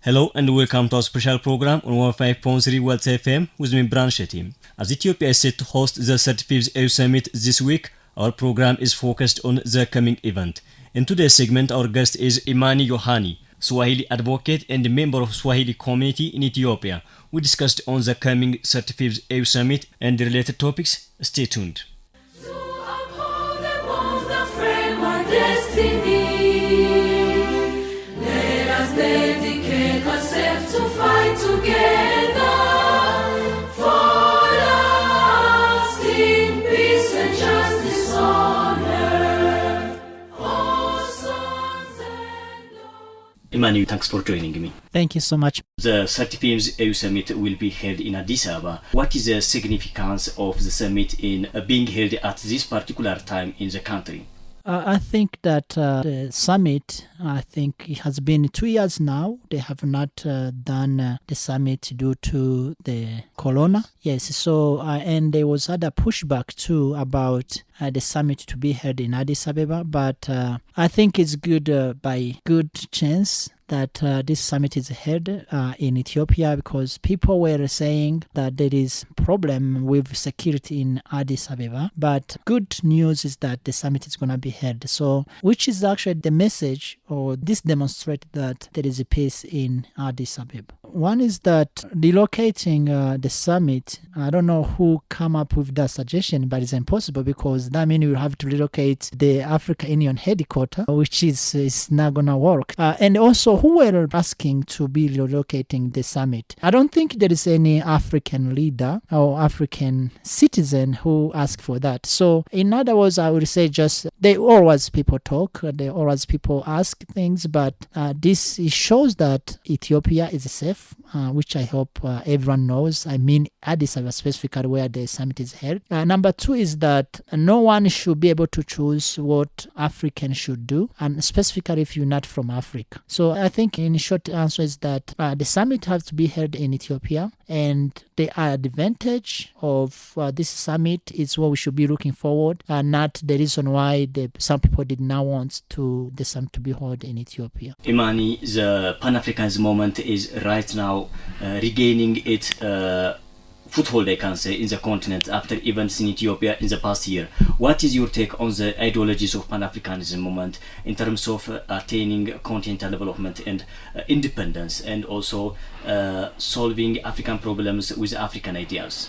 Hello and welcome to our special program on 105.3 Walta FM with me, Branchetti. As Ethiopia is set to host the 35th EU Summit this week, our program is focused on the coming event. In today's segment, our guest is Imani Yohani, Swahili advocate and member of Swahili community in Ethiopia. We discussed on the coming 35th EU Summit and the related topics. Stay tuned. Imani, thanks for joining me. Thank you so much. The 35th EU Summit will be held in Addis Ababa. What is the significance of the summit in being held at this particular time in the country? I think that the summit, it has been 2 years now. They have not done the summit due to the corona. Yes, so and there was other pushback too about the summit to be held in Addis Ababa. But I think it's good by good chance that this summit is held in Ethiopia, because people were saying that there is problem with security in Addis Ababa. But good news is that the summit is going to be held. So, which is actually the message, or this demonstrates that there is a peace in Addis Ababa. One is that relocating the summit, I don't know who come up with that suggestion, but it's impossible, because that means you have to relocate the African Union headquarters, which is not going to work. And also, who were asking to be relocating the summit? I don't think there is any African leader or African citizen who asked for that. So, in other words, I would say just they always people talk, they always people ask things, but this shows that Ethiopia is safe, which I hope everyone knows. I mean, Addis Ababa specifically, where the summit is held. Number two is that no one should be able to choose what African should do, and specifically if you're not from Africa. So I think in short answer is that the summit has to be held in Ethiopia, and the advantage of this summit is what we should be looking forward, and not the reason why some people did not want the summit to be held in Ethiopia. Imani, the Pan-Africanism movement is right now regaining its foothold, I can say, in the continent after events in Ethiopia in the past year. What is your take on the ideologies of Pan-Africanism movement in terms of attaining continental development and independence, and also solving African problems with African ideals?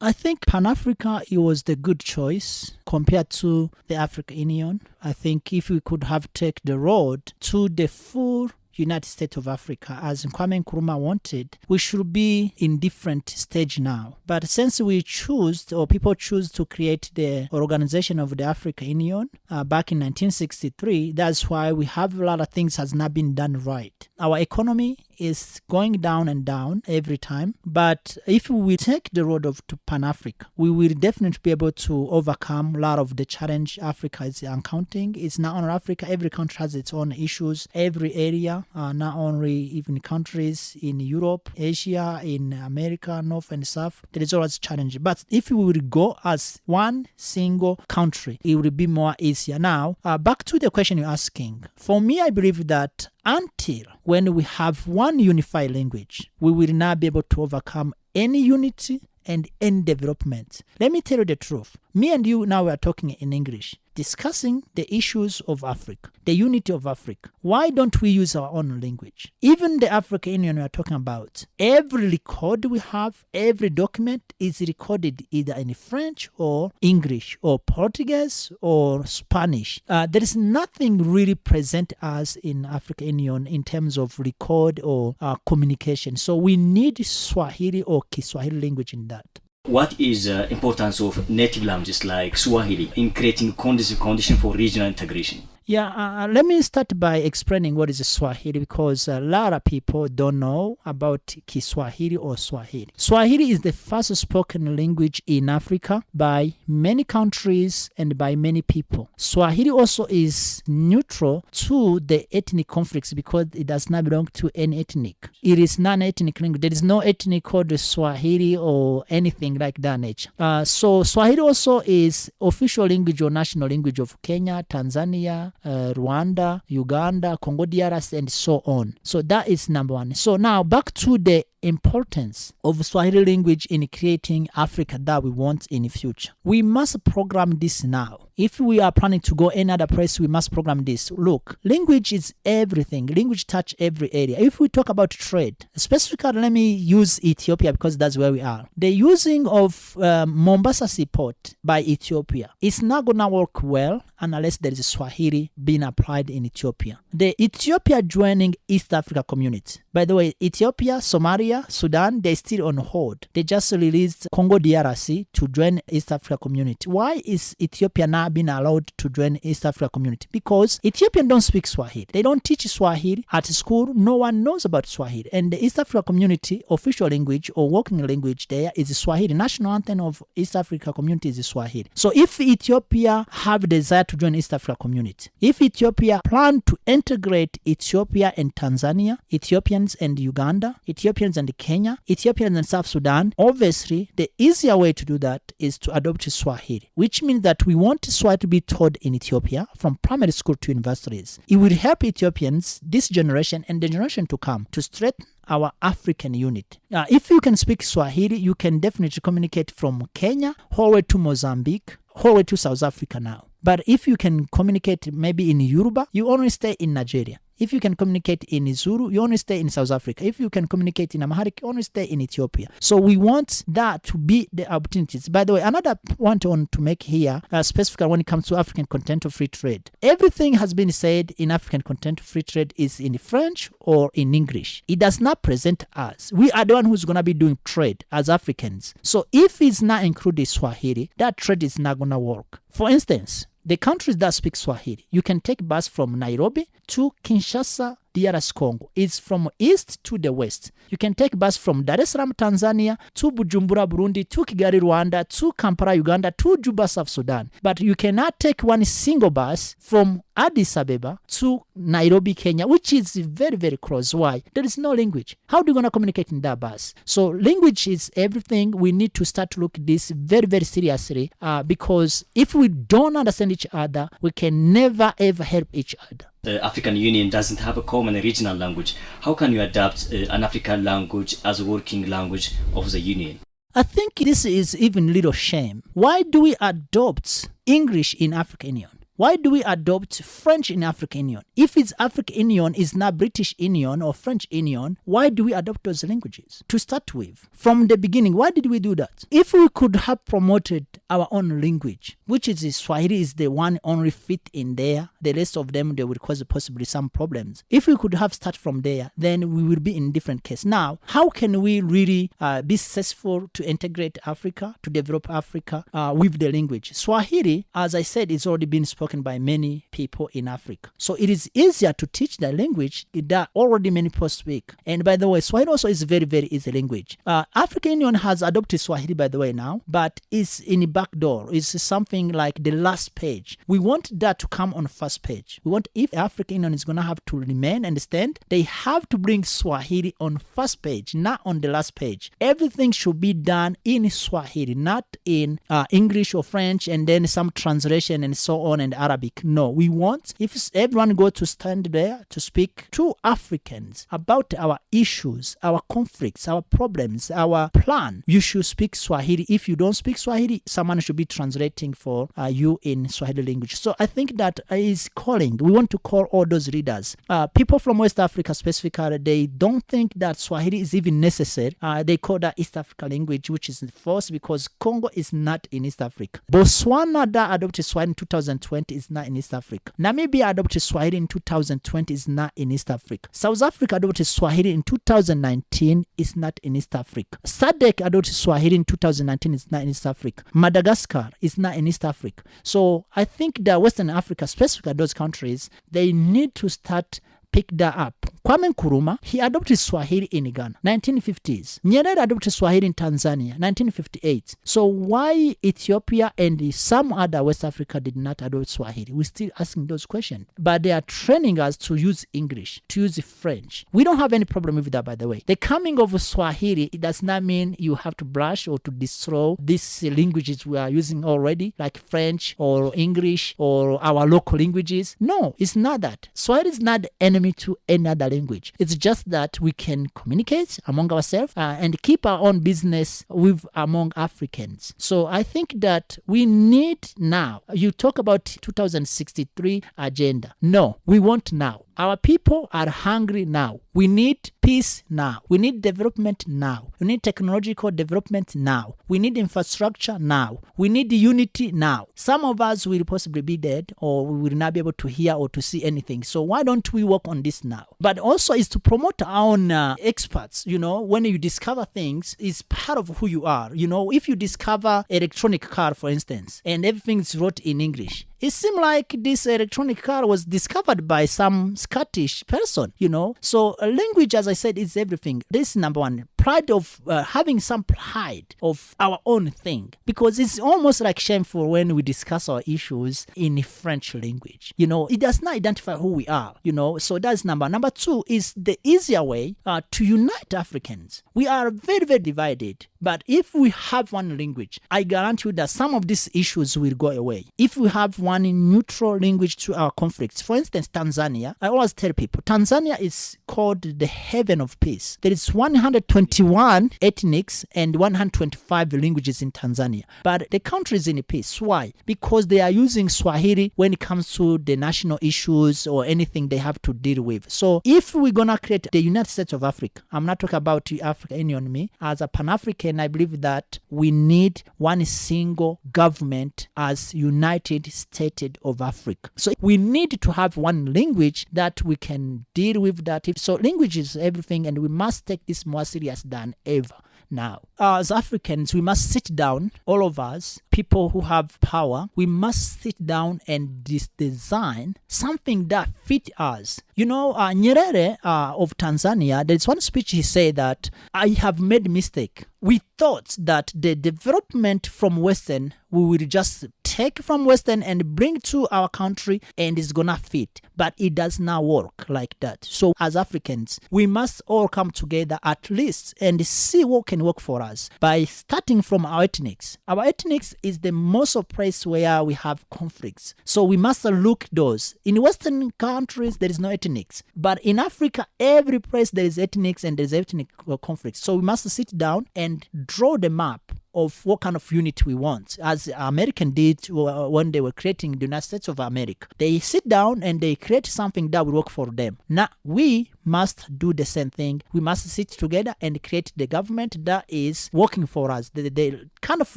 I think Pan-Africa, it was the good choice compared to the African Union. I think if we could have taken the road to the full United States of Africa, as Kwame Nkrumah wanted, we should be in different stage now. But since we choose, or people choose to create the organization of the African Union back in 1963, that's why we have a lot of things has not been done right. Our economy is going down and down every time. But if we take the road to Pan-Africa, we will definitely be able to overcome a lot of the challenge Africa is encountering. It's not only Africa, every country has its own issues. Every area, not only even countries in Europe, Asia, in America, North and South, there is always challenge. But if we will go as one single country, it will be more easier. Now, back to the question you're asking. For me, I believe that until when we have one unified language, we will not be able to overcome any unity and any development. Let me tell you the truth. Me and you now are talking in English, discussing the issues of Africa, the unity of Africa. Why don't we use our own language? Even the African Union we are talking about, every record we have, every document is recorded either in French or English or Portuguese or Spanish. There is nothing really present as in African Union in terms of record or communication. So we need Swahili or Kiswahili language in that. What is the importance of native languages like Swahili in creating condition for regional integration? Yeah, let me start by explaining what is Swahili, because a lot of people don't know about Kiswahili or Swahili. Swahili is the first spoken language in Africa by many countries and by many people. Swahili also is neutral to the ethnic conflicts because it does not belong to any ethnic. It is non-ethnic language. There is no ethnic called Swahili or anything like that nature. So Swahili also is official language or national language of Kenya, Tanzania, Rwanda, Uganda, Congo DRC, and so on. So that is number one. So now back to the importance of Swahili language in creating Africa that we want in the future. We must program this now. If we are planning to go any other place, we must program this. Look, language is everything. Language touch every area. If we talk about trade, specifically, let me use Ethiopia because that's where we are. The using of Mombasa seaport by Ethiopia is not going to work well unless there is Swahili being applied in Ethiopia. The Ethiopia joining East Africa community. By the way, Ethiopia, Somalia, Sudan, they're still on hold. They just released Congo DRC to join East Africa community. Why is Ethiopia not being allowed to join East Africa community? Because Ethiopians don't speak Swahili. They don't teach Swahili at school. No one knows about Swahili. And the East Africa community official language or working language there is Swahili. National anthem of East Africa community is Swahili. So if Ethiopia have desire to join East Africa community, if Ethiopia plan to integrate Ethiopia and Tanzania, Ethiopians and Uganda, Ethiopians and Kenya, Ethiopians and South Sudan, obviously the easier way to do that is to adopt Swahili, which means that we want Swahili to be taught in Ethiopia from primary school to universities. It will help Ethiopians, this generation and the generation to come, to strengthen our African unit. If you can speak Swahili, you can definitely communicate from Kenya all the way to Mozambique, all the way to South Africa now. But if you can communicate maybe in Yoruba, you only stay in Nigeria. If you can communicate in Zulu, you only stay in South Africa. If you can communicate in Amharic, you only stay in Ethiopia. So we want that to be the opportunities. By the way, another point I want to make here, specifically when it comes to African content of free trade. Everything has been said in African content of free trade is in French or in English. It does not present us. We are the one who's going to be doing trade as Africans. So if it's not included Swahili, that trade is not going to work. For instance, the countries that speak Swahili, you can take bus from Nairobi to Kinshasa, DRC Congo. It's from east to the west. You can take bus from Dar es Salaam, Tanzania, to Bujumbura, Burundi, to Kigali, Rwanda, to Kampala, Uganda, to Juba, South Sudan. But you cannot take one single bus from Addis Ababa to Nairobi, Kenya, which is very, very close. Why? There is no language. How are you going to communicate in that bus? So language is everything. We need to start to look at this very, very seriously because if we don't understand each other, we can never, ever help each other. The African Union doesn't have a common regional language. How can you adapt an African language as a working language of the Union? I think this is even a little shame. Why do we adopt English in African Union? Why do we adopt French in African Union? If it's African Union, is not British Union or French Union, why do we adopt those languages? To start with, from the beginning, why did we do that? If we could have promoted our own language, which is Swahili is the one only fit in there, the rest of them, they would cause possibly some problems. If we could have started from there, then we will be in a different case. Now, how can we really be successful to integrate Africa, to develop Africa with the language? Swahili, as I said, is already been spoken by many people in Africa. So it is easier to teach the language that already many people speak. And by the way, Swahili also is very, very easy language. African Union has adopted Swahili, by the way, now, but it's in the back door. It's something like the last page. We want that to come on first page. We want, if African Union is going to have to remain and stand, they have to bring Swahili on first page, not on the last page. Everything should be done in Swahili, not in English or French and then some translation and so on and Arabic. No, we want, if everyone go to stand there to speak to Africans about our issues, our conflicts, our problems, our plan, you should speak Swahili. If you don't speak Swahili, someone should be translating for you in Swahili language. So I think that is calling. We want to call all those readers. People from West Africa specifically, they don't think that Swahili is even necessary. They call that East Africa language, which is false because Congo is not in East Africa. Botswana that adopted Swahili in 2020 is not in East Africa. Namibia adopted Swahili in 2020 is not in East Africa. South Africa adopted Swahili in 2019 is not in East Africa. SADC adopted Swahili in 2019 is not in East Africa. Madagascar is not in East Africa. So I think that Western Africa, specifically those countries, they need to start pick that up, Kwame Nkrumah, he adopted Swahili in Ghana, 1950s. Nyerere adopted Swahili in Tanzania, 1958. So why Ethiopia and some other West Africa did not adopt Swahili? We're still asking those questions. But they are training us to use English, to use French. We don't have any problem with that, by the way. The coming of Swahili, it does not mean you have to brush or to destroy these languages we are using already, like French or English or our local languages. No, it's not that. Swahili is not the enemy to any other language. It's just that we can communicate among ourselves and keep our own business with among Africans. So I think that we need now, you talk about 2063 agenda. No, we want now. Our people are hungry now. We need peace now. We need development now. We need technological development now. We need infrastructure now. We need unity now. Some of us will possibly be dead or we will not be able to hear or to see anything. So why don't we work on this now? But also is to promote our own experts. You know, when you discover things, it's part of who you are. You know, if you discover electronic car, for instance, and everything's wrote in English, it seemed like this electronic car was discovered by some Scottish person, you know. So language, as I said, is everything. This is number one. Pride of having some pride of our own thing. Because it's almost like shameful when we discuss our issues in French language. You know, it does not identify who we are, you know. So that's number. Number two is the easier way to unite Africans. We are very, very divided. But if we have one language, I guarantee you that some of these issues will go away. If we have one neutral language to our conflicts, for instance, Tanzania, I always tell people, Tanzania is called the heaven of peace. There is 121 ethnics and 125 languages in Tanzania. But the country is in peace. Why? Because they are using Swahili when it comes to the national issues or anything they have to deal with. So if we're going to create the United States of Africa, I'm not talking about Africa, any on me, as a Pan-African, I believe that we need one single government as United States of Africa. So we need to have one language that we can deal with that. So language is everything and we must take this more serious than ever. Now, as Africans, we must sit down, all of us, people who have power, we must sit down and design something that fit us. You know, Nyerere of Tanzania, there's one speech he said that I have made a mistake. We thought that the development from Western, we will just take from Western and bring to our country and it's gonna fit. But it does not work like that. So as Africans, we must all come together at least and see what can work for us by starting from our ethnics. Our ethnics is the most oppressed where we have conflicts. So we must look those. In Western countries, there is no ethnics. But in Africa, every place there is ethnics and there is ethnic conflicts. So we must sit down and draw the map of what kind of unity we want, as American did when they were creating the United States of America. They sit down and they create something that will work for them. Now, we must do the same thing. We must sit together and create the government that is working for us. The kind of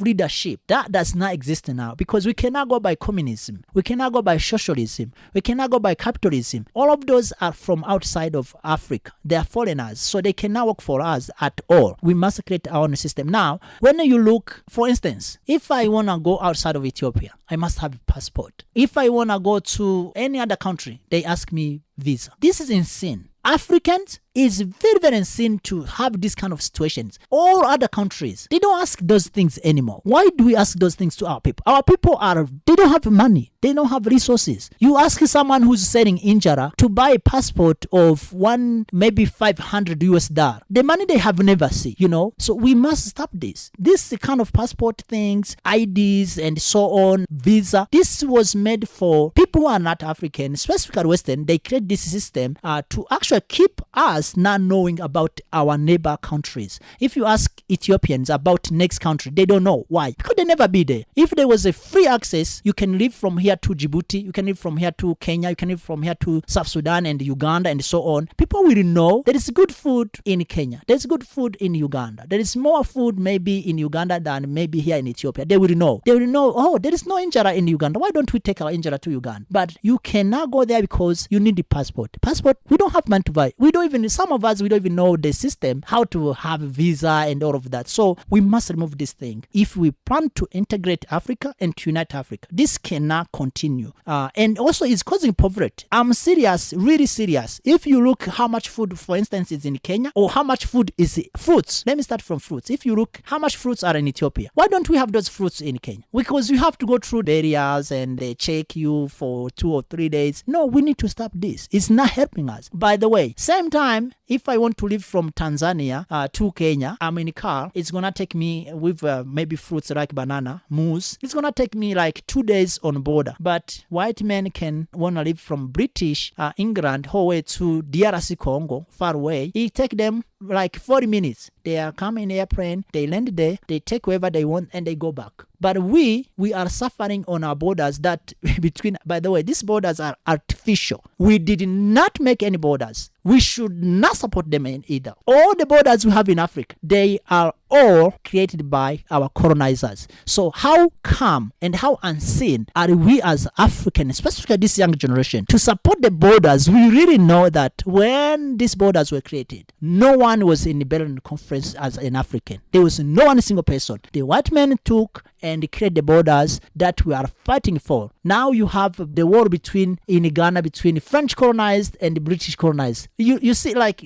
leadership that does not exist now, because we cannot go by communism. We cannot go by socialism. We cannot go by capitalism. All of those are from outside of Africa. They are foreigners, so they cannot work for us at all. We must create our own system. Now, when you look, for instance, if I want to go outside of Ethiopia, I must have a passport. If I want to go to any other country, they ask me visa. This is insane. Africans is very, very insane to have this kind of situations. All other countries, they don't ask those things anymore. Why do we ask those things to our people? Our people they don't have money. They don't have resources. You ask someone who's selling injera to buy a passport of maybe $500. The money they have never seen, you know. So we must stop this. This kind of passport things, IDs and so on, visa. This was made for people who are not African, specifically Western. They create this system to actually keep us not knowing about our neighbor countries. If you ask Ethiopians about next country, they don't know. Why? Because they never be there. If there was a free access, you can live from here to Djibouti, you can live from here to Kenya, you can live from here to South Sudan and Uganda and so on. People will know there is good food in Kenya. There's good food in Uganda. There is more food maybe in Uganda than maybe here in Ethiopia. They will know. They will know, oh, there is no injera in Uganda. Why don't we take our injera to Uganda? But you cannot go there because you need the passport. Passport, we don't have money to buy. We don't even some of us, we don't even know the system, how to have visa and all of that. So we must remove this thing. If we plan to integrate Africa and to unite Africa, this cannot continue. And also it's causing poverty. I'm serious, really serious. If you look how much food, for instance, is in Kenya, or how much food is fruits. Let me start from fruits. If you look how much fruits are in Ethiopia, why don't we have those fruits in Kenya? Because you have to go through the areas and they check you for 2 or 3 days. No, we need to stop this. It's not helping us. By the way, same time, if I want to live from Tanzania to Kenya, I'm in a car. It's going to take me with maybe fruits like banana, moose. It's going to take me like 2 days on border. But white men can want to live from British England whole way to DRC Congo, far away. It take them like 40 minutes. They are coming in airplane, they land there, they take wherever they want and they go back. But we are suffering on our borders that between, by the way, these borders are artificial. We did not make any borders. We should not support them either. All the borders we have in Africa, they are all created by our colonizers. So how come and how unseen are we as Africans, especially this young generation, to support the borders? We really know that when these borders were created, no one was in the Berlin Conference as an African. There was no one single person. The white men took and create the borders that we are fighting for. Now you have the war in Ghana between French colonized and British colonized. You see, like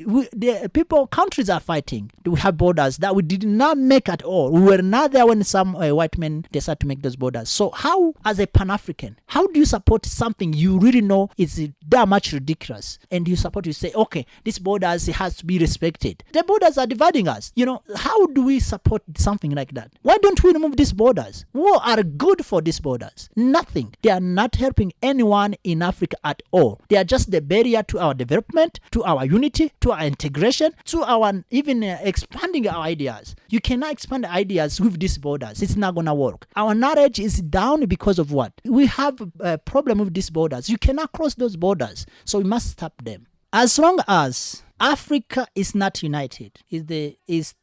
countries are fighting. We have borders that we did not make at all. We were not there when some white men decided to make those borders. So how, as a Pan-African, how do you support something you really know is that much ridiculous? And you say, okay, this borders has to be respected. The borders are dividing us. How do we support something like that? Why don't we remove these borders? What are good for these borders? Nothing. They are not helping anyone in Africa at all. They are just the barrier to our development, to our unity, to our integration, to our even expanding our ideas. You cannot expand ideas with these borders. It's not going to work. Our knowledge is down because of what? We have a problem with these borders. You cannot cross those borders. So we must stop them. As long as Africa is not united, is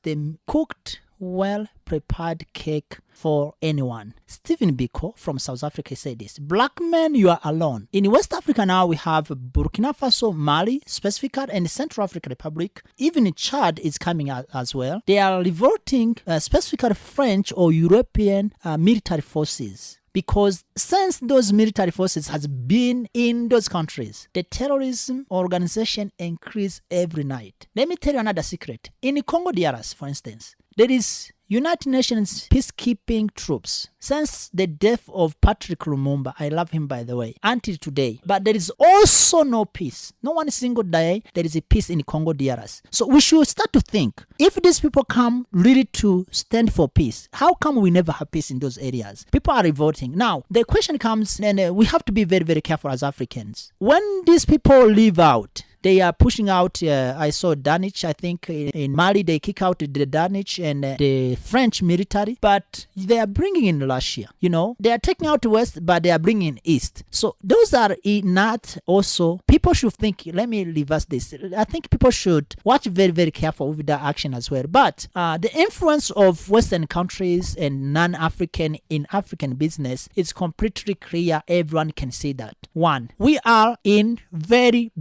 the cooked, well-prepared cake for anyone. Stephen Biko from South Africa said this: black men, you are alone. In West Africa now we have Burkina Faso, Mali, specifically, and Central African Republic. Even Chad is coming out as well. They are revolting specifically French or European military forces. Because since those military forces has been in those countries, the terrorism organization increase every night. Let me tell you another secret. In Congo DRC, for instance, there is United Nations peacekeeping troops. Since the death of Patrick Lumumba, I love him by the way, until today. But there is also no peace. No one single day there is a peace in Congo DRC. So we should start to think, if these people come really to stand for peace, how come we never have peace in those areas? People are revolting. Now, the question comes, and we have to be very, very careful as Africans. When these people leave out, they are pushing out, I saw Danich, I think in Mali, they kick out the Danich and the French military, but they are bringing in Russia, They are taking out the West, but they are bringing in East. So those are not also, people should think, let me reverse this. I think people should watch very, very careful with that action as well. But the influence of Western countries and non-African in African business is completely clear. Everyone can see that. One, we are in very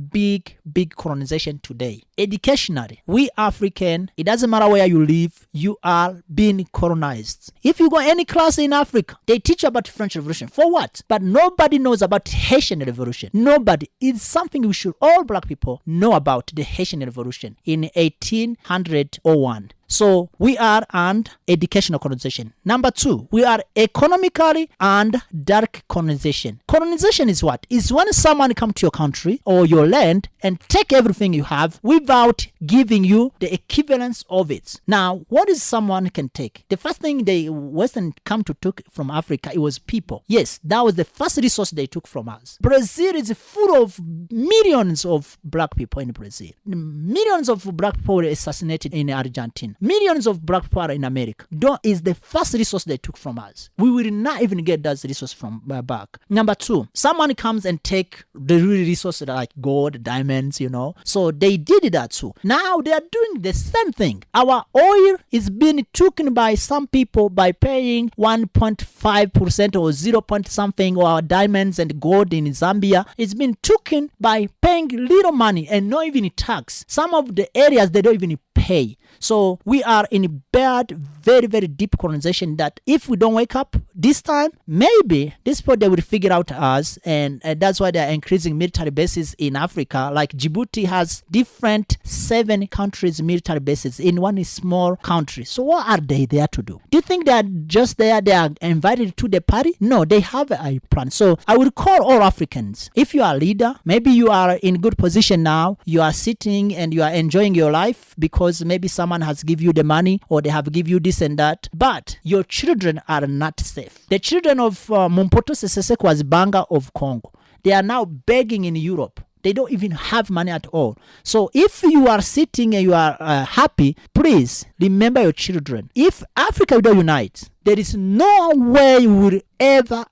big colonization today. Educationally, we African, it doesn't matter where you live, you are being colonized. If you go any class in Africa, they teach about the French Revolution. For what? But nobody knows about Haitian Revolution. Nobody. It's something we should, all black people, know about the Haitian Revolution in 1801. So we are an educational colonization. Number 2, we are economically and dark colonization. Colonization is what? Is when someone come to your country or your land and take everything you have without giving you the equivalence of it. Now, what is someone can take? The first thing they Western come to took from Africa, it was people. Yes, that was the first resource they took from us. Brazil is full of millions of black people in Brazil. Millions of black people were assassinated in Argentina. millions of black people in America. Is the first resource they took from us. We will not even get that resource from back. Number 2, someone comes and take the real resources like gold, diamonds, So they did that too. Now they are doing the same thing. Our oil is being taken by some people by paying 1.5% or 0 point something, or our diamonds and gold in Zambia is being taken by paying little money and not even tax. Some of the areas they don't even pay. So we are in a bad, very, very deep colonization that if we don't wake up this time, maybe this point they will figure out us, and that's why they are increasing military bases in Africa. Like Djibouti has different 7 countries military bases in one small country. So what are they there to do? Do you think they are just there? They are invited to the party? No, they have a plan. So I would call all Africans. If you are a leader, maybe you are in good position now. You are sitting and you are enjoying your life because maybe someone has give you the money or they have give you this and that, but your children are not safe. The children of Mumpoto Sese Seko Banga of Congo, they are now begging in Europe. They don't even have money at all. So if you are sitting and you are happy, please remember your children. If Africa will unite, there is no way we will ever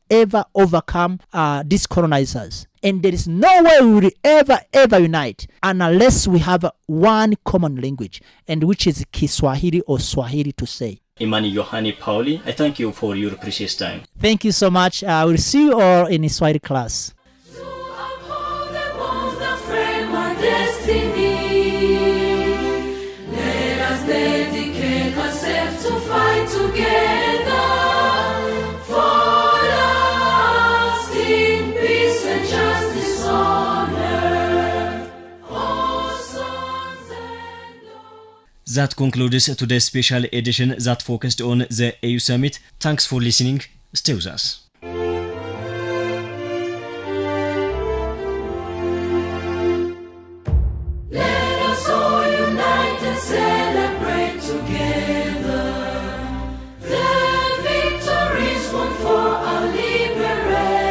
overcome these colonizers. And there is no way we will ever unite unless we have one common language, and which is Kiswahili or Swahili to say. Imani Yohani Paulo, I thank you for your precious time. Thank you so much. I will see you all in the Swahili class. Let us dedicate ourselves to fight together for lasting peace and justice on earth. Oh, sons and daughters. That concludes today's special edition that focused on the AU Summit. Thanks for listening. Stay with us. Celebrate together the victories won for our liberation.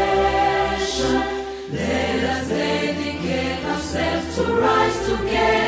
Let us dedicate ourselves to rise together.